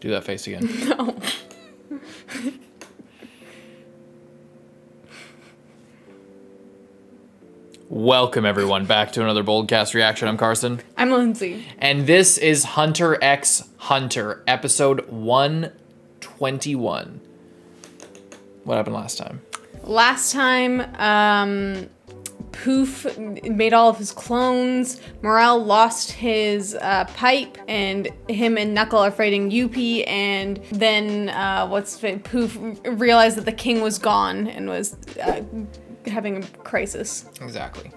Do that face again. No. Welcome everyone back to another Boldcast reaction. I'm Carson. I'm Lindsay. And this is Hunter x Hunter, episode 121. What happened last time? Last time, Pouf made all of his clones. Morel lost his pipe, and him and Knuckle are fighting YOUPI'S, and then Pouf realized that the king was gone and was having a crisis. Exactly.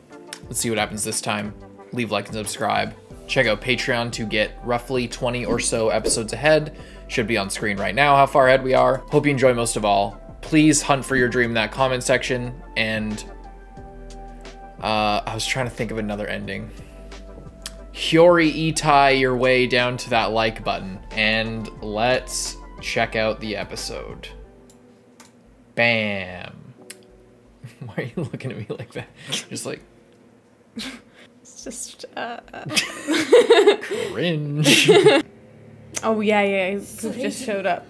Let's see what happens this time. Leave, like, and subscribe. Check out Patreon to get roughly 20 or so episodes ahead. Should be on screen right now how far ahead we are. Hope you enjoy most of all. Please hunt for your dream in that comment section, and I was trying to think of another ending. Hyori itai your way down to that like button, and let's check out the episode. Bam. Why are you looking at me like that? Just like... It's just, cringe. Oh, yeah, Pouf just showed up.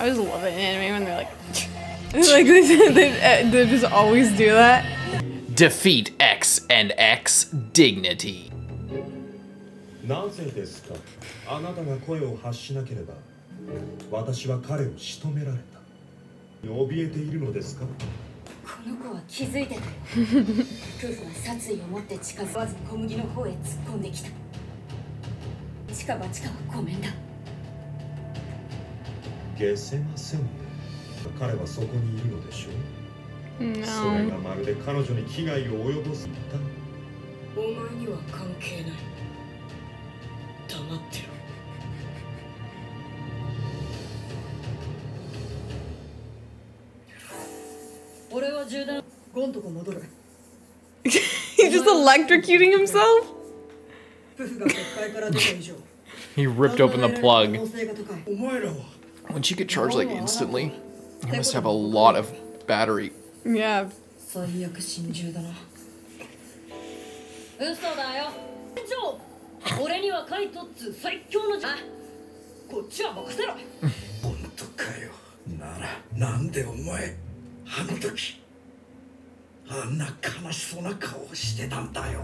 I always love it in anime when they're like, they just always do that. Defeat X and X dignity. なぜですか? あなたが声を発しなければ、私は彼を仕留められた。怯えているのですか? この子は気づいてたよ。夫婦は殺意を持って近づかず小麦の方へ突っ込んできた。近場近はごめんだ。消せませんね。彼はそこにいるのでしょう。それがまるで彼女に危害を及ぼすんだ。お前には関係ない。黙ってろ。俺は銃弾。ゴンとこ戻る。He's just electrocuting himself? He ripped open the plug. Wouldn't you get charged like instantly? You must have a lot of battery. Yeah. 最悪心中だな。嘘だよ。俺にはカイトっつ最強のこっちは任せろ。本当かよ。ならなんでお前あの時あんな悲しそうな顔をしてたんだよ。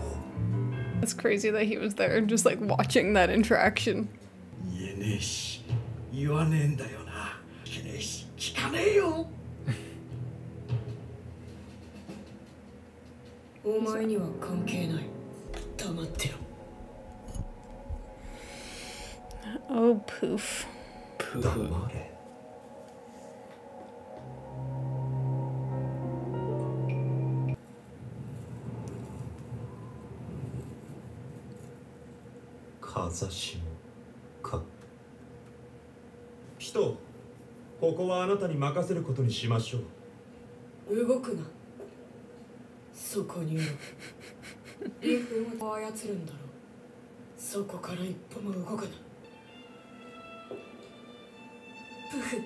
It's crazy that he was there, just like watching that interaction. 言えねえし言わねえんだよな。聞けねえし聞かねえよ。お前には関係ない。黙ってろ。 Oh, Pouf. Pouf. 風下か。ピト、ここはあなたに任せることにしましょう。動くな。そこにいろ。リンフを操るんだろう。そこから一歩も動くな。プフ、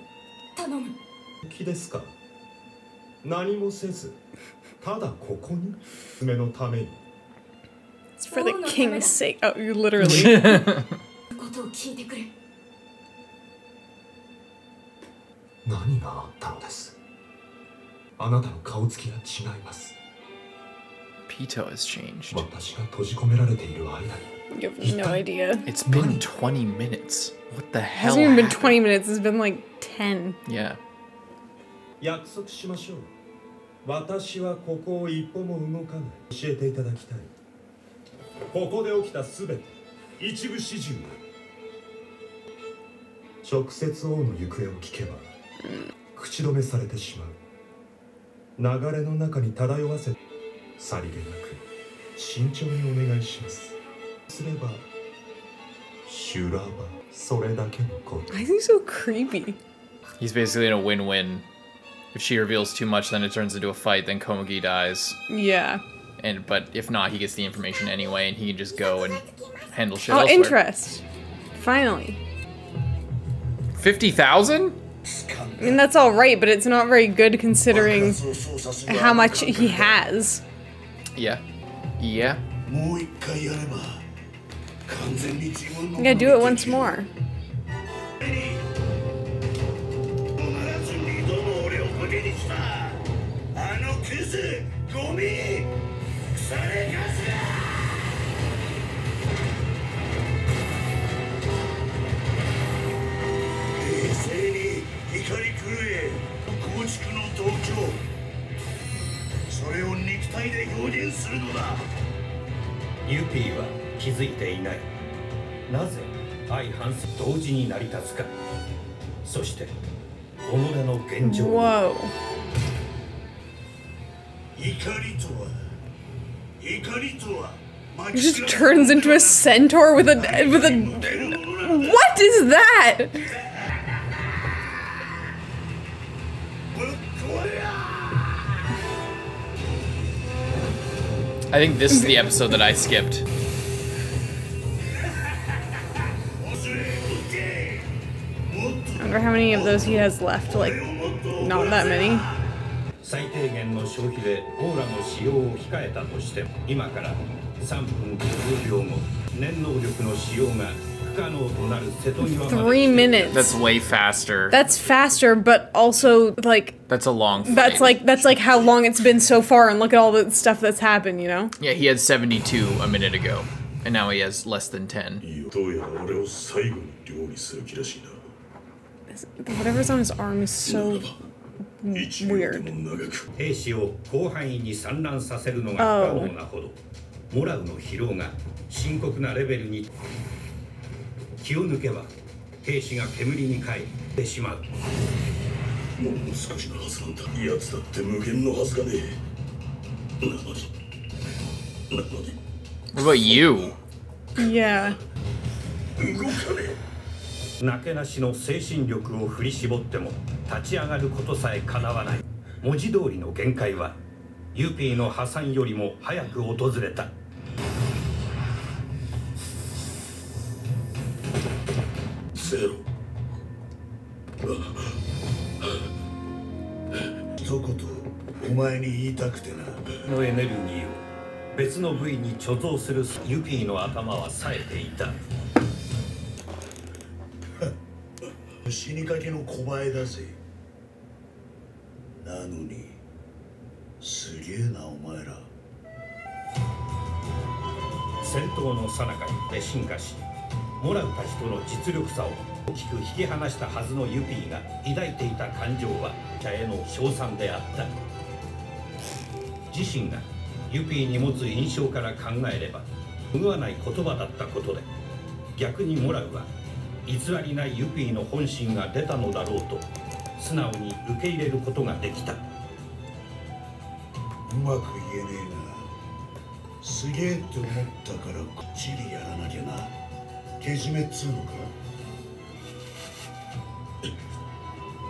頼む。気ですか? 何もせず、ただここに娘のために。 It's for the king's sake. Oh, you literally. ことを聞いてくれ。何があったのです? あなたの顔つきが違います。 Pitou has changed. 私が閉じ込められている間に。 You have no idea. It's been 20 minutes. What the It hell? hasn't even been happened? 20 minutes. It's been like 10. Yeah. 約束しましょう。私はここを一歩も動かない。教えていただきたい。ここで起きたすべて、一部始終を。直接王の行方を聞けば、口止めされてしまう。流れの中に漂わせ、さりげなく慎重にお願いします。すれば、修羅場、それだけのこと。 Why is he so creepy? He's basically in a win-win. If she reveals too much, then it turns into a fight, then Komugi dies. Yeah. But if not, he gets the information anyway, and he can just go and handle shit Oh, elsewhere. interest. Finally. 50,000? I mean, that's alright, but it's not very good considering how much he has. Yeah. Yeah. You gotta do it once more. YOUPI'S は気づいていない。なぜ相反す同時に成り立つか。そして己の現状。 Whoa. 怒りとは He just turns into a centaur with a what is that? I think this is the episode that I skipped. I wonder how many of those he has left. Like, not that many. 最低限の消費でオーラの使用を控えたとしても、今から3分10秒後、念能力の使用が不可能となる瀬戸際まで。3 minutes. That's way faster. That's faster, but also like That's a long fight. that's like how long it's been so far, and look at all the stuff that's happened, you know? Yeah, he had 72 a minute ago, and now he has less than 10. Whatever's on his arm is so weird. 兵士を広範囲に散乱させるのが不可能なほど、モラウの疲労が深刻なレベルに。気を抜けば兵士が煙に帰ってしまう。もう少しのはずなんだ。奴だって無限のはずがねえ。なのに。 What about you? Yeah. 動かねえ。なけなしの精神力を振り絞っても立ち上がることさえ叶わない。文字通りの限界はYOUPI'Sの破産よりも早く訪れた。ゼロ。一言お前に言いたくてな。のエネルギーを別の部位に貯蔵するYOUPI'Sの頭は冴えていた。死にかけの小バエだぜ。なのにすげえなお前ら。戦闘の最中で進化し、モラウたちとの実力差を大きく引き離したはずのYOUPI'Sが抱いていた感情は者への称賛であった。自身がYOUPI'Sに持つ印象から考えれば不具合ない言葉だったことで、逆にモラウは偽りないYOUPI'Sの本心が出たのだろうと素直に受け入れることができた。うまく言えねえが、すげえって思ったからこっちりやらなきゃな。けじめっつうのか。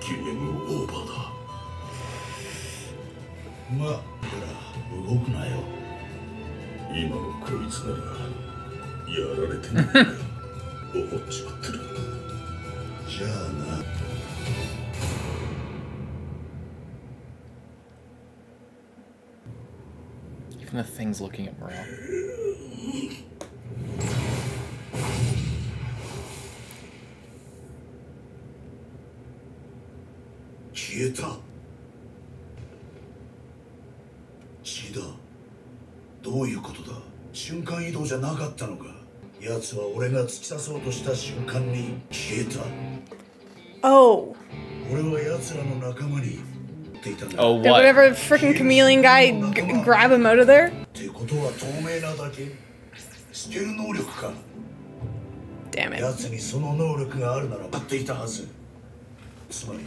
ゲームオーバーだ。まあ、だから動くなよ。今のこいつならやられてんのか思っちまってる。じゃあな。Even the thing's looking at Morale. 消えた。血だ。どういうことだ。瞬間移動じゃなかったのか。奴は俺が突き刺そうとした瞬間に消えた。Oh. 俺は奴らの仲間にっていたんだ。Oh, Did what? whatever freaking chameleon guy grab him out of there? ってことは透明なだけ。ステル能力か。 Damn it. 奴にその能力があるなら待っていたはず。つまり。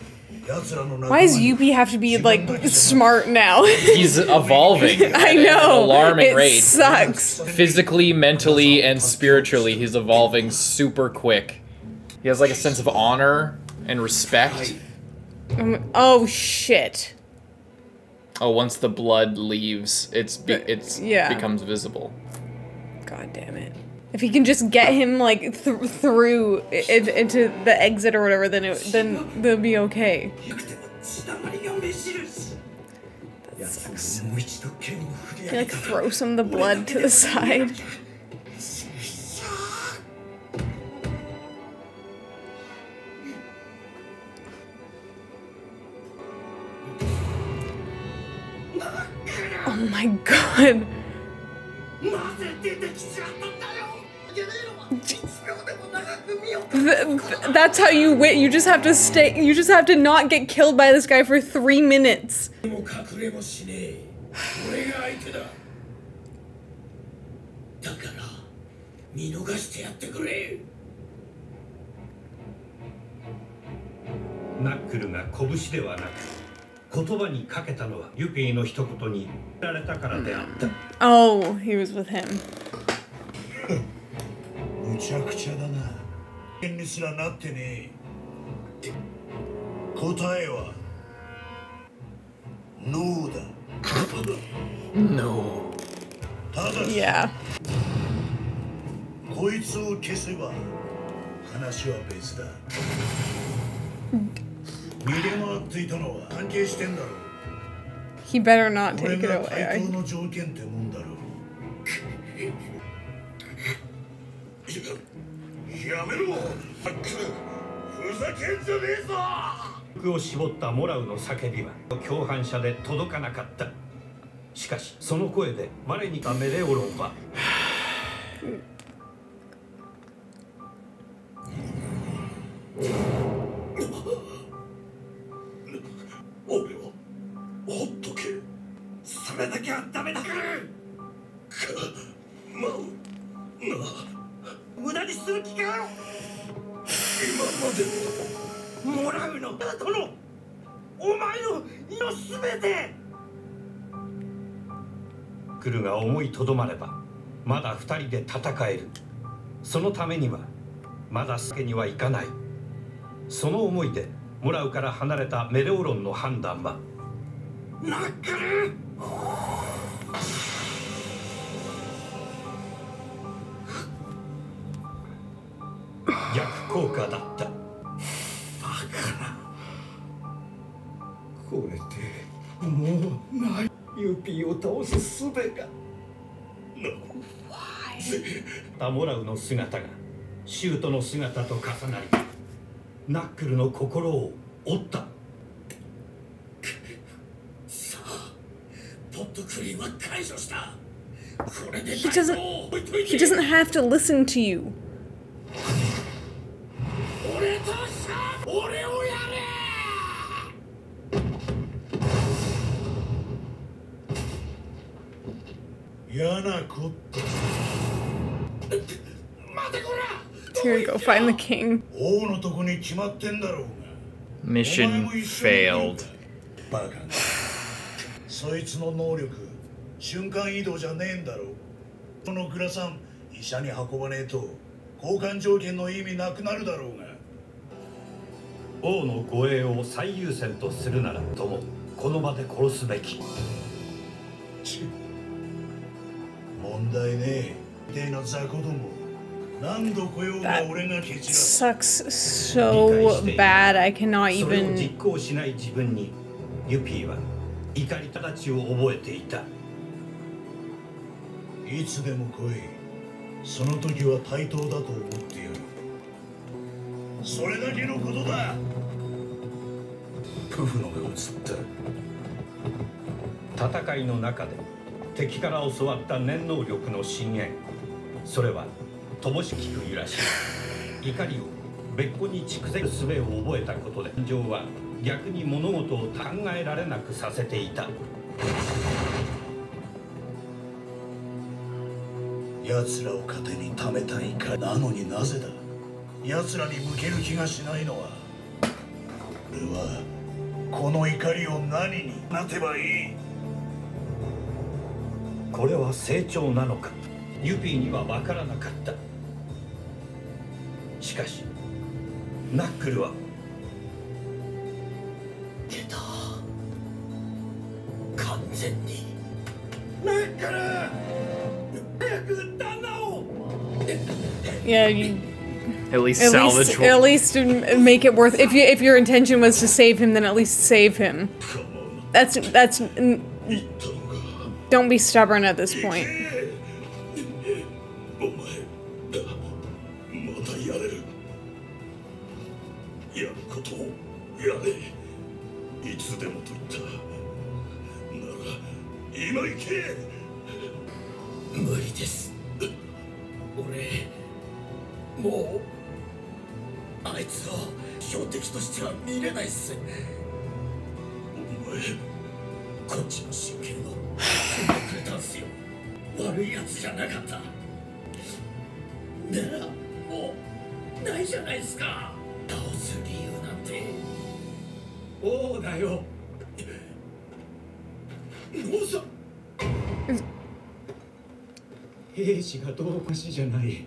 Why does YOUPI'S have to be like smart now? He's evolving. I at know. An alarming it rate. Sucks. Physically, mentally, and spiritually, he's evolving super quick. He has like a sense of honor and respect. Oh shit. Oh, once the blood leaves, it Yeah. becomes visible. God damn it. If he can just get him like through into the exit or whatever, then they'll be okay. That sucks. He like throw some of the blood to the side. Oh my god. That's how you win. You just have to stay. You just have to not get killed by this guy for 3 minutes. Knuckle が拳ではなく言葉にかけたのはユピーの一言にられたからであった。Oh, he was with him. むちゃくちゃだな。剣にすらなってねえ。答えはノーだ。No. ただし、Yeah. こいつを消せば話は別だ。逃げ回っていたのは関係してんだろう。 He better not これ take it が away. 対等の条件ってもんだろう。やめろ。ふざけんじゃねえぞ。服を絞ったモラウの叫びは共犯者で届かなかった。しかしその声で我にいたメレオロンは俺をほっとけ。それだけはダメだ。無駄にする気かよ。今までもらうの後のお前の命の全て。クルが思いとどまればまだ二人で戦える。そのためにはまだ助けにはいかない。その思いでモラウから離れたメレオロンの判断はナックル。逆効果だった。バカな。これでもうないユピーを倒す術が。モラウの姿がシュートの姿と重なりナックルの心を折った。さあ、ポットクリーンは解除した。これで He doesn't have to listen to you. 俺と俺をやれ。嫌なこった。待てこら。 Here we go, find the king. 王のとこに決まってんだろうが。 Mission failed. バカな。そいつの能力、瞬間移動じゃねえんだろう。このグラサン、医者に運ばねえと交換条件の意味なくなるだろうが。王の護衛を最優先とするならともこの場で殺すべき。問題ねえ。手の雑魚ども。何度来ようが俺が蹴散らす。 Sucks so bad. I cannot それを even. 実行しない自分にユピーは怒りただちを覚えていた。いつでも来い。その時は対等だと思ってやる。それだけのことだ。プフの目をつった。戦いの中で敵から教わった念能力の深淵、それは乏しきく揺らし怒りを別個に蓄積す術を覚えたことで感情は逆に物事を考えられなくさせていた。奴らを糧に貯めたいか。なのになぜだ。奴らに向ける気がしないのは。俺はこの怒りを何になてばいい。これは成長なのか、ユピーには分からなかった。しかしナックルは出た。完全にナックル。早く旦那を。Yeah, you At least salvage. at least make it worth. If your intention was to save him, then at least save him. That's. Don't be stubborn at this point. お前だまだやれるやることをやれいつでもと言ったなら今行け無理です俺もうあいつを標的としては見れないっすお前こっちの真剣を踏んでくれたんすよ悪いやつじゃなかったならもうないじゃないですか倒す理由なんて王だよ王さん兵士が同化しじゃない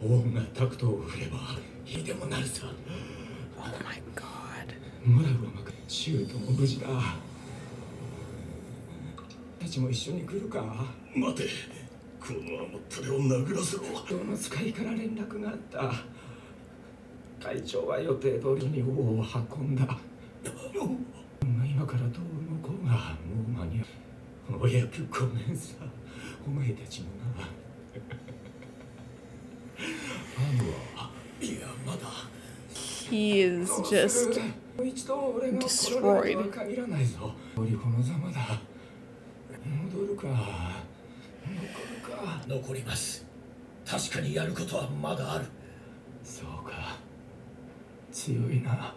王がタクトを振れば火でもなるさ Oh my god. モラルはまくシュートも無事だたちも一緒に来るか待てこの甘ったれを殴らせろどの使いから連絡があった会長は予定通りに王を運んだ今から通るの子がもう間に合うお役ごめんさお前たちもなファンはいやまだ He is just destroyed. 戻るか残ります確かにやることはまだあるそうか強いな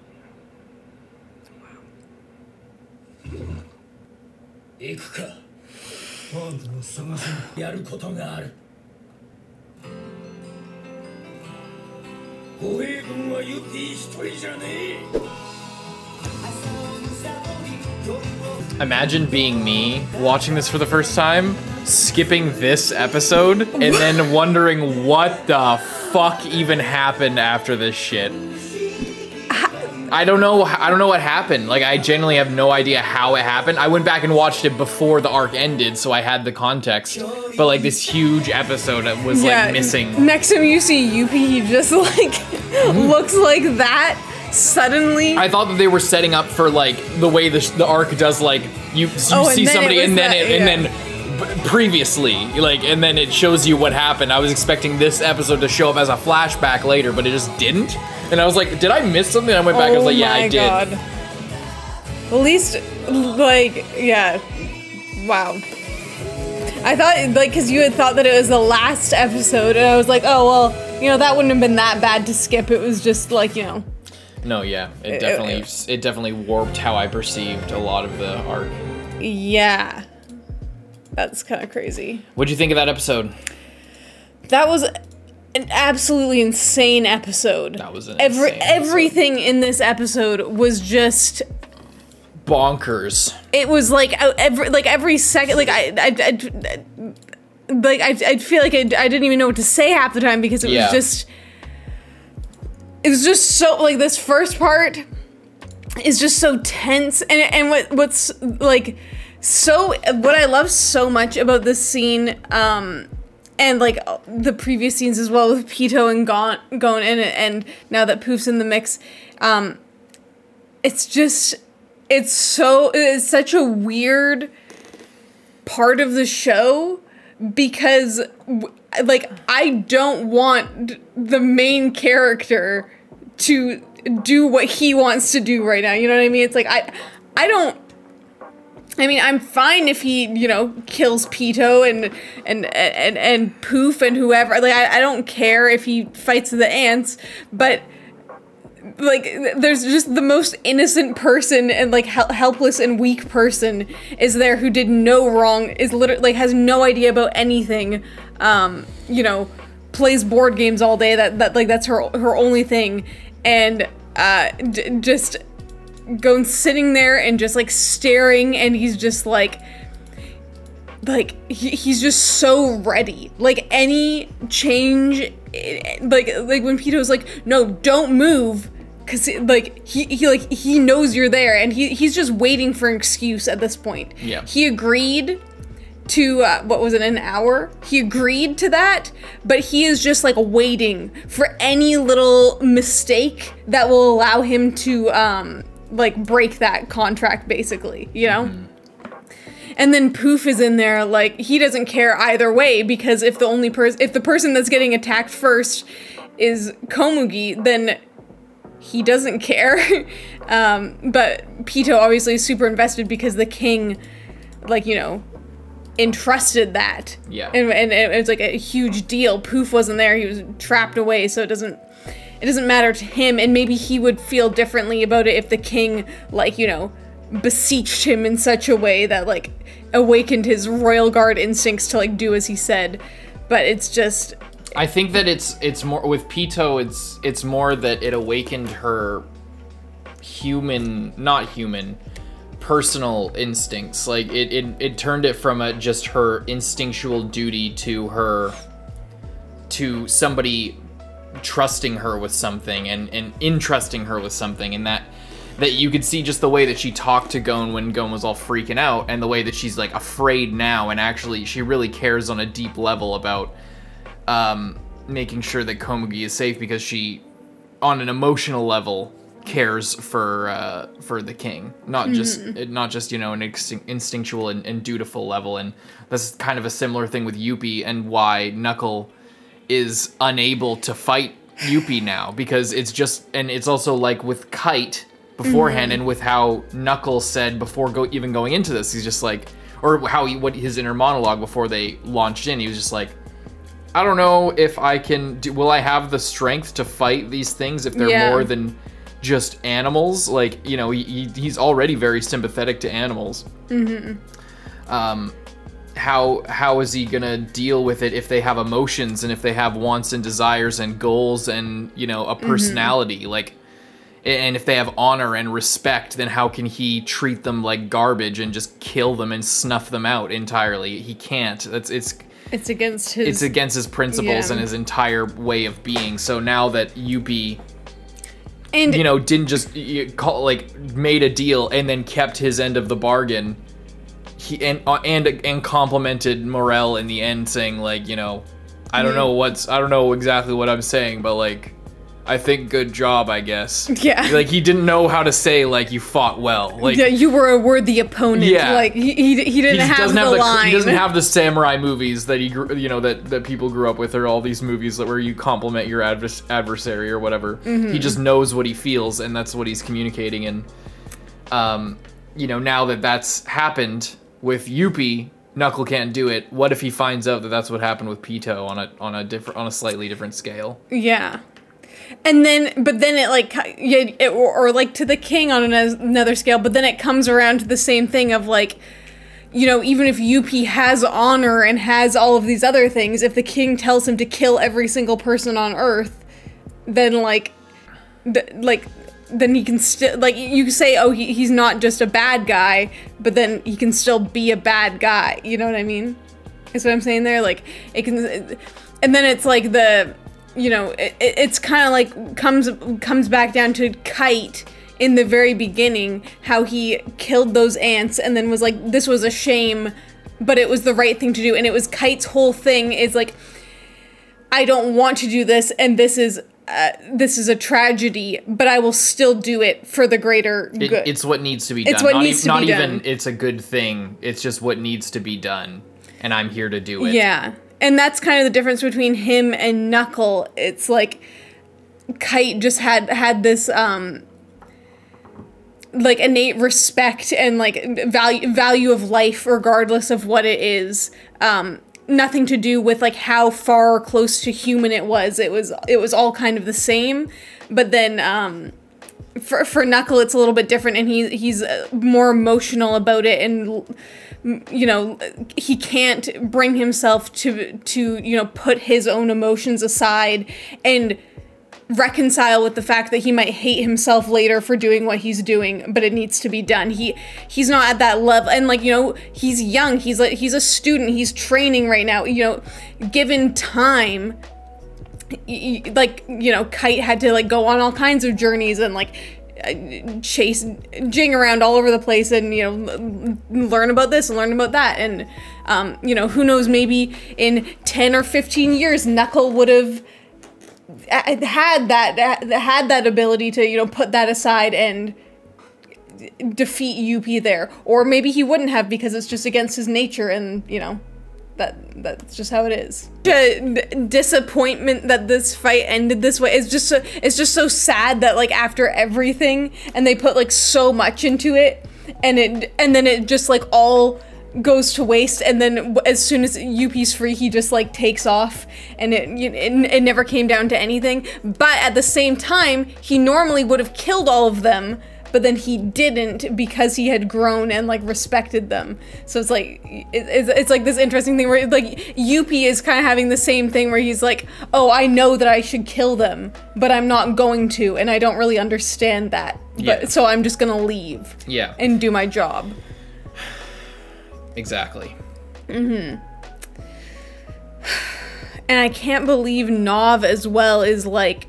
行くかファンドを探せやることがある護衛軍はユピー一人じゃねえ Imagine being me, watching this for the first time, skipping this episode, and then wondering what the fuck even happened after this shit. I don't know what happened. Like, I genuinely have no idea how it happened. I went back and watched it before the arc ended, so I had the context. But like this huge episode was like missing. Next time you see Youpi, he just like looks like that. Suddenly, I thought that they were setting up for like the way the arc does, like you see somebody and then previously, like, and then it shows you what happened. I was expecting this episode to show up as a flashback later, but it just didn't. And I was like, did I miss something? And I went back. I was like, yeah, I did. God. At least, like, yeah, wow. I thought, like, because you had thought that it was the last episode, and I was like, oh well, you know, that wouldn't have been that bad to skip. It was just like, you know. No, yeah, it definitely warped how I perceived a lot of the arc. Yeah, that's kind of crazy. What'd you think of that episode? That was an absolutely insane episode. That was an insane everything episode. in this episode was just bonkers. It was like every second, like I feel like I didn't even know what to say half the time because it was just. It was just so, like, this first part is just so tense, and what's like what I love so much about this scene, and like the previous scenes as well with Pitou and Gon in it, and now that Pouf's in the mix, it's such a weird part of the show because like I don't want the main character to do what he wants to do right now. You know what I mean? It's like I mean, I'm fine if he, you know, kills Pitou and Pouf and whoever. Like I don't care if he fights the ants, but like there's just the most innocent person and like helpless and weak person is there who did no wrong, is literally like has no idea about anything, you know, plays board games all day, that's her only thing, and just going sitting there and just like staring, and he's just like he's just so ready, like any change, like when Pitou's like, no, don't move, because like he knows you're there, and he's just waiting for an excuse at this point. Yeah, he agreed to, what was it, an hour? He agreed to that, but he is just like waiting for any little mistake that will allow him to like break that contract, basically, you know? And then Pouf is in there, like, he doesn't care either way, because if the person that's getting attacked first is Komugi, then he doesn't care. But Pitou obviously is super invested because the king, like, you know, entrusted that. Yeah. And it's like a huge deal. Pouf wasn't there, he was trapped away, so it doesn't matter to him, and maybe he would feel differently about it if the king, like, you know, beseeched him in such a way that, like, awakened his royal guard instincts to, like, do as he said. But it's just... I think that it's more, with Pitou, it's more that it awakened her not human, personal instincts. Like, it turned it from just her instinctual duty to somebody trusting her with something and entrusting her with something, and that you could see just the way that she talked to Gon when Gon was all freaking out, and the way that she's, like, afraid now, and actually she really cares on a deep level about making sure that Komugi is safe, because she, on an emotional level, cares for the king, not just you know, an instinctual and dutiful level. And that's kind of a similar thing with Youpi, and why Knuckle is unable to fight Youpi now, because it's also like with Kite beforehand, and with how Knuckle said before even going into this, he's just like, or what his inner monologue before they launched in, he was just like, I don't know if I can will I have the strength to fight these things if they're more than just animals? Like, you know, he's already very sympathetic to animals. How is he gonna deal with it if they have emotions, and if they have wants and desires and goals and, you know, a personality? Like, and if they have honor and respect, then how can he treat them like garbage and just kill them and snuff them out entirely? He can't. It's against his principles and his entire way of being. So now that Youpi, and, you know, didn't just made a deal and then kept his end of the bargain, and complimented Morel in the end, saying, like, you know, I don't know exactly what I'm saying, but, like, I think good job, I guess. Yeah. Like, he didn't know how to say, like, you fought well. Like, yeah, you were a worthy opponent. Yeah. Like, he didn't have the line. He doesn't have the samurai movies that he grew, you know, that people grew up with, or all these movies where you compliment your adversary or whatever. He just knows what he feels, and that's what he's communicating. And, you know, now that that's happened with Youpi, Knuckle can't do it. What if he finds out that that's what happened with Pitou on a slightly different scale? Yeah. And then, but then it, like, or like to the king on another scale, but then it comes around to the same thing of, like, you know, even if Youpi has honor and has all of these other things, if the king tells him to kill every single person on Earth, then, like, then he can still, like, you say, oh, he's not just a bad guy, but then he can still be a bad guy, you know what I mean? Is what I'm saying there? Like, it can, and then it's like you know, it's kind of like comes back down to Kite in the very beginning, how he killed those ants and then was like, this was a shame, but it was the right thing to do. And it was Kite's whole thing is like, I don't want to do this, and this is a tragedy, but I will still do it for the greater good. It's what needs to be done. It's what needs to be done. Not even it's a good thing. It's just what needs to be done, and I'm here to do it. Yeah. And that's kind of the difference between him and Knuckle. It's like Kite just had this like innate respect and like value of life regardless of what it is. Nothing to do with like how far or close to human it was. It was all kind of the same. But then for Knuckle it's a little bit different, and he's more emotional about it, and you know, he can't bring himself to you know, put his own emotions aside and reconcile with the fact that he might hate himself later for doing what he's doing, but it needs to be done. He's not at that level, and like, you know, he's young, he's a student, he's training right now, you know, given time, like, you know, Kite had to like go on all kinds of journeys and like chase Jing around all over the place and, you know, learn about this and learn about that. And, you know, who knows, maybe in 10 or 15 years, Knuckle would have had that ability to, you know, put that aside and defeat Youpi there. Or maybe he wouldn't have because it's just against his nature and, you know, that's just how it is. The disappointment that this fight ended this way is just so sad that, like, after everything and they put like so much into it and then it just like all goes to waste, and then as soon as Youpi's free, he just like takes off, and it never came down to anything. But at the same time, he normally would have killed all of them, but then he didn't because he had grown and like respected them. So it's like it's like this interesting thing where like Youpi is kind of having the same thing where he's like, oh, I know that I should kill them, but I'm not going to, and I don't really understand that. Yeah. But so I'm just gonna leave. Yeah. And do my job. Exactly. And I can't believe Knov as well is like,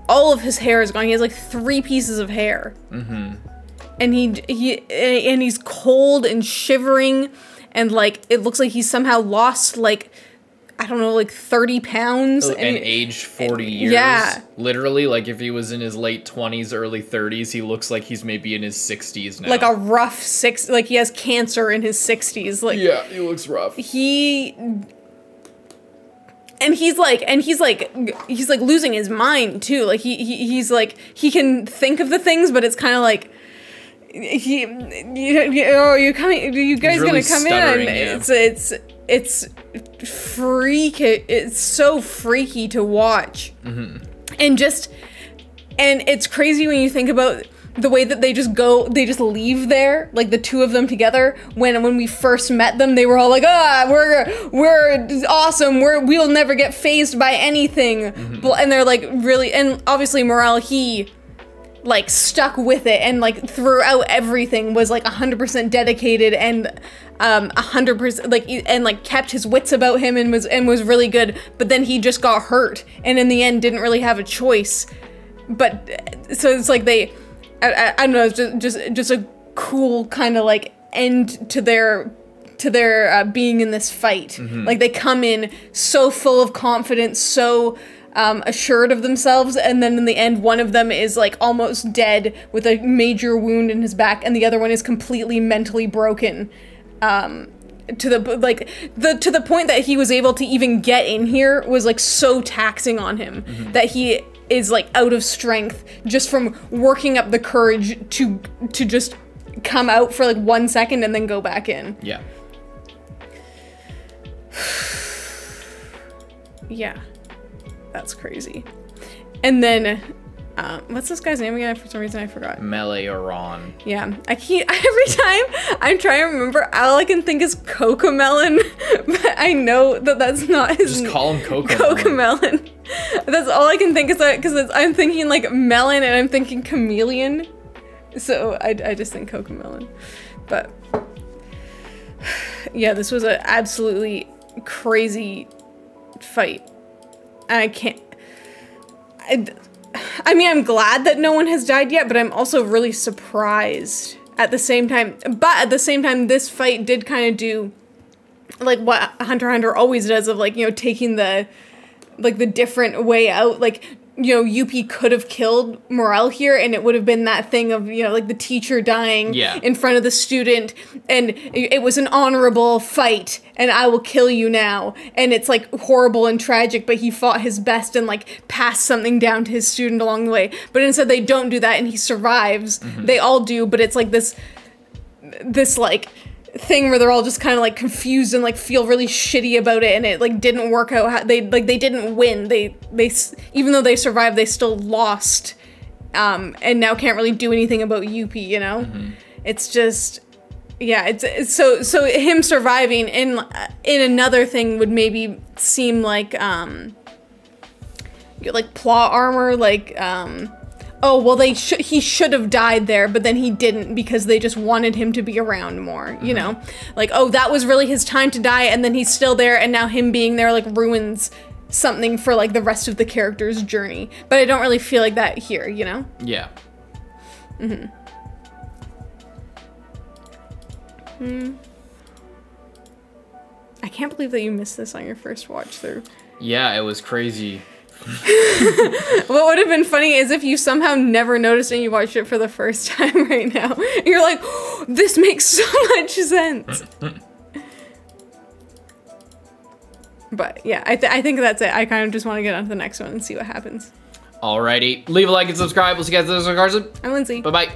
all of his hair is gone. He has like 3 pieces of hair. And he's cold and shivering, and like it looks like he's somehow lost like, I don't know, like 30 pounds. And aged 40 years. Yeah. Literally, like if he was in his late 20s, early 30s, he looks like he's maybe in his 60s now. Like a rough like he has cancer in his 60s. Like, yeah, he looks rough. He's like losing his mind too. Like he's like, he can think of the things, but it's kind of like, you guys really gonna come in? Yeah. It's freaky. It's so freaky to watch. And it's crazy when you think about the way that they just leave there, like the 2 of them together. When we first met them, they were all like, we're awesome, we'll never get phased by anything. And they're like really, and obviously Morale, he like stuck with it and like throughout everything was like 100% dedicated and 100% like, and like kept his wits about him and was really good. But then he just got hurt and in the end didn't really have a choice. But so it's like I don't know, it's just a cool kind of like end to their being in this fight. Like they come in so full of confidence, so assured of themselves, and then in the end one of them is like almost dead with a major wound in his back, and the other one is completely mentally broken. To the point that he was able to even get in here was like so taxing on him that he is like out of strength just from working up the courage to just come out for like 1 second and then go back in. Yeah. Yeah. That's crazy. And then what's this guy's name again? For some reason I forgot. Melee or Ron. Yeah. Every time I'm trying to remember, all I can think is Cocomelon, but I know that that's not his name. Just call him Cocomelon. That's all I can think is that, because I'm thinking like melon and I'm thinking chameleon. So I just think Cocomelon. But yeah, this was an absolutely crazy fight. And I can't, I mean, I'm glad that no one has died yet, but I'm also really surprised at the same time. But at the same time, this fight did kind of do like what Hunter x Hunter always does of like, you know, taking the different way out. Like, you know, Youpi could have killed Morel here and it would have been that thing of, you know, like the teacher dying in front of the student, and it was an honorable fight and I will kill you now. And it's like horrible and tragic, but he fought his best and like passed something down to his student along the way. But instead they don't do that and he survives. They all do, but it's like this like thing where they're all just kind of like confused and like feel really shitty about it, and it like didn't work out. They didn't win. They even though they survived, they still lost, and now can't really do anything about Youpi. You know, it's just, yeah, it's so him surviving in another thing would maybe seem like plot armor, like oh, well, he should have died there, but then he didn't because they just wanted him to be around more, you know? Like, oh, that was really his time to die, and then he's still there, and now him being there, like, ruins something for, like, the rest of the character's journey. But I don't really feel like that here, you know? Yeah. I can't believe that you missed this on your first watch through. Yeah, it was crazy. What would have been funny is if you somehow never noticed and you watched it for the first time right now. You're like, oh, this makes so much sense. But yeah, I think that's it. I kind of just want to get on to the next one and see what happens. Alrighty, leave a like and subscribe. We'll see you guys in the next one. Carson. I'm Lindsay. Bye-bye.